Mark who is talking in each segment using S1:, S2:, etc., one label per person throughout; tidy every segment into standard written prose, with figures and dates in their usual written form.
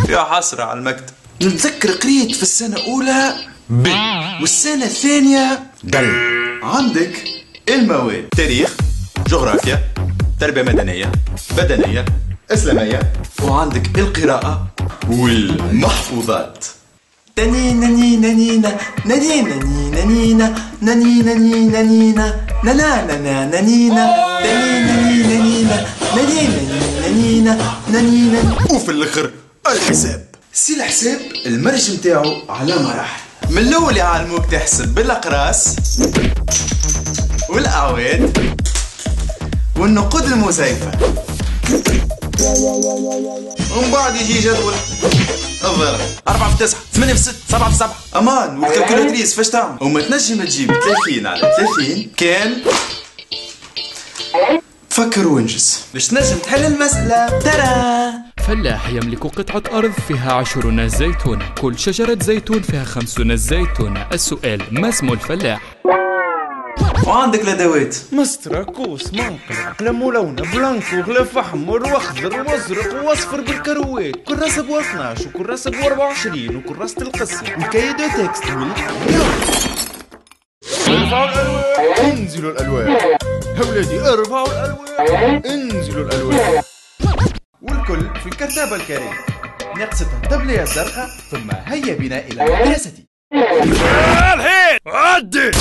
S1: يا حسرة على المكتب. نتذكر قريت في السنة الأولى ب، والسنة الثانية دل. عندك المواد تاريخ، جغرافيا، تربية مدنية، بدنية، إسلامية، وعندك القراءة والمحفوظات. تنينا نينا نينا نينا نينا نينا نينا نينا نينا نانا نانا نينا تنينا نينا نينا نينا نينا نينا. وفي الآخر الحساب. سي الحساب المرج نتاعو على مراحل. من الأول يعلموك تحسب بالأقراص والأعواد والنقود المزيفة، ومن بعد يجي جدول الضرب 4 في 9 8 في 6 7 في 7. امان والكالكولاتريس فاش تعمل؟ وما تنجم تجيب 30 على 30 كان فكر وانجز باش تنجم تحل المسألة. ترى
S2: فلاح يملك قطعة أرض فيها 20 زيتون، كل شجرة زيتون فيها 50 زيتون. السؤال: ما اسم الفلاح؟
S1: وعندك الادوات:
S3: مسطرة، كوس، منقلة، قلم ملونة، بلانكو، غلاف احمر واخضر وازرق واصفر بالكروات، كراسة ب 12 وكراسة ب 24 وكراسة القسم وكاي دو تكست. ارفعوا الالواح، انزلوا الالواح. اولادي ارفعوا الالواح، انزلوا الالواح. والكل في الكتابة الكريمة. نقصتها دبلية زرقاء، ثم هيا بنا الى المدرسة.
S4: الحين عدي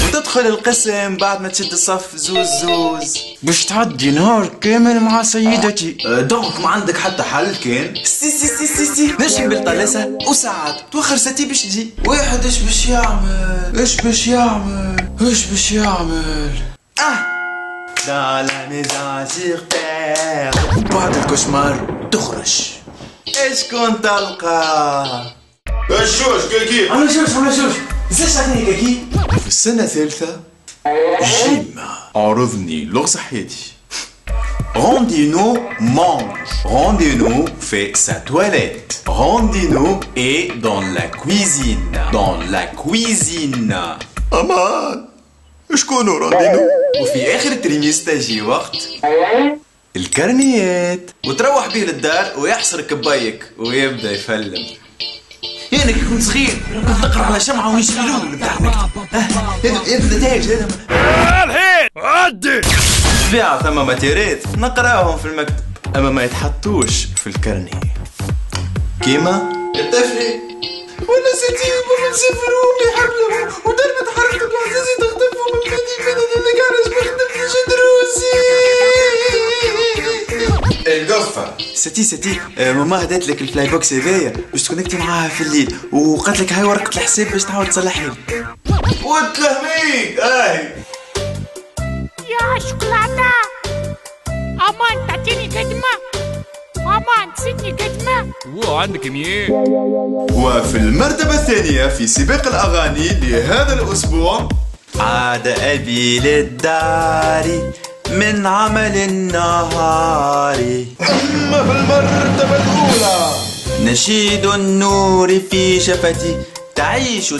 S1: وتدخل القسم بعد ما تشد الصف زوز زوز باش تعدي نهار كامل مع سيدتي. دونك ما عندك حتى حل كان سي سي سي سي سي نمشي بالطلسة وساعات توخر ستي باش تجي. واحد ايش باش يعمل ايش باش يعمل dans la maison sur terre. بعد الكوشمار تخرج ايش كنت تلقى؟
S3: الشوش كاكي.
S1: عمل شوش ازاي عطيني كاكي؟ في السنة الثالثة جيم عرضني لغز حياتي. Rendez-nous mange. Rendez-nous fait sa toilette. Rendez-nous est dans la cuisine. Dans la cuisine. أمان شكونو راندينو؟ وفي آخر التريميستا يجي وقت الكرنيات وتروح بيه للدار ويحصر كبايك ويبدا يفلم. يعني كي كنت صغير كنت نقرا على شمعة ويشيلون بتاع المكتب. هذا النتائج هذا.
S4: الحين عدي
S1: طبيعة ثم ماتيرات نقراهم في المكتب أما ما يتحطوش في الكرني. كيما الطفلة ولا ستي بابا نسافروا بحبلهم ودربت حركة العزيزي تخطفهم من بلدي اللي قاعد بخدم في جدروسي. القفة ستي ماما هدات لك الفلاي بوكس هذايا باش تكونكتي معاها في الليل وقالت لك هاي ورقة الحساب باش تعاود تصلحها لي. وتلهميك
S5: يا شوكولاتة أمان تعطيني قدمة، أمان تسدني قدمة.
S2: عندك مياه.
S1: وفي المرتبة الثانية في سباق الأغاني لهذا الأسبوع عاد أبي للدار من عمل النهار.
S3: أما في المرتبة الأولى
S1: نشيد النور في شفتي تعيش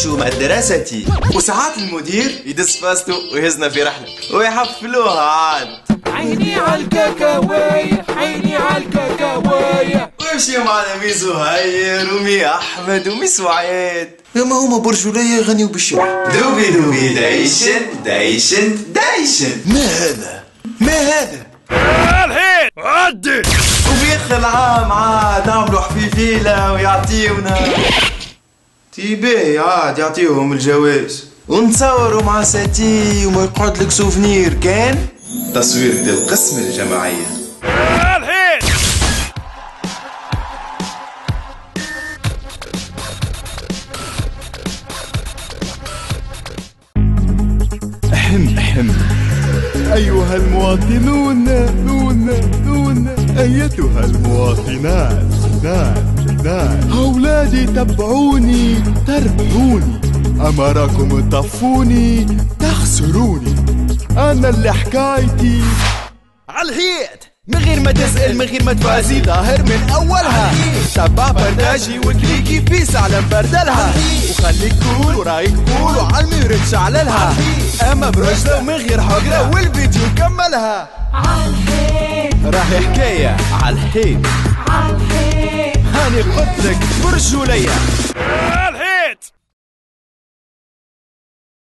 S1: مدرستي. وساعات المدير يدس فاستو ويهزنا في رحلة ويحفلوها عاد.
S5: عيني عالكاكاوية عيني عالكاكاوية.
S1: ويمشي معنا مي زهير ومي أحمد ومي سعاد. ما هما برجولية يغنيوا بالشعر. دوبي دايشن. ما هذا؟
S4: الحين عدي.
S1: وفي آخر العام عاد نعملوا حفيفيلة ويعطيونا تيبي عاد يعطيوهم الجواز ونتصوروا مع ساتي وما يقعد لك سوفنير كان تصوير القسم الجماعية.
S4: الحين
S3: أحم أيها المواطنون أيتها المواطنات أولادي تبعوني تربحوني، أمركم طفوني تخسروني، أنا اللي حكايتي عالهيت من غير ما تسأل من غير ما توازي ظاهر من أولها. تبع برداجي وكليكي بيس على مبردلها وخليك كول ورايك كول وعالمير تشعللها. أما برجلة ومن غير حقرة والفيديو كملها. عالحيط راهي حكاية عالحيط اللي قلت لك برجولية.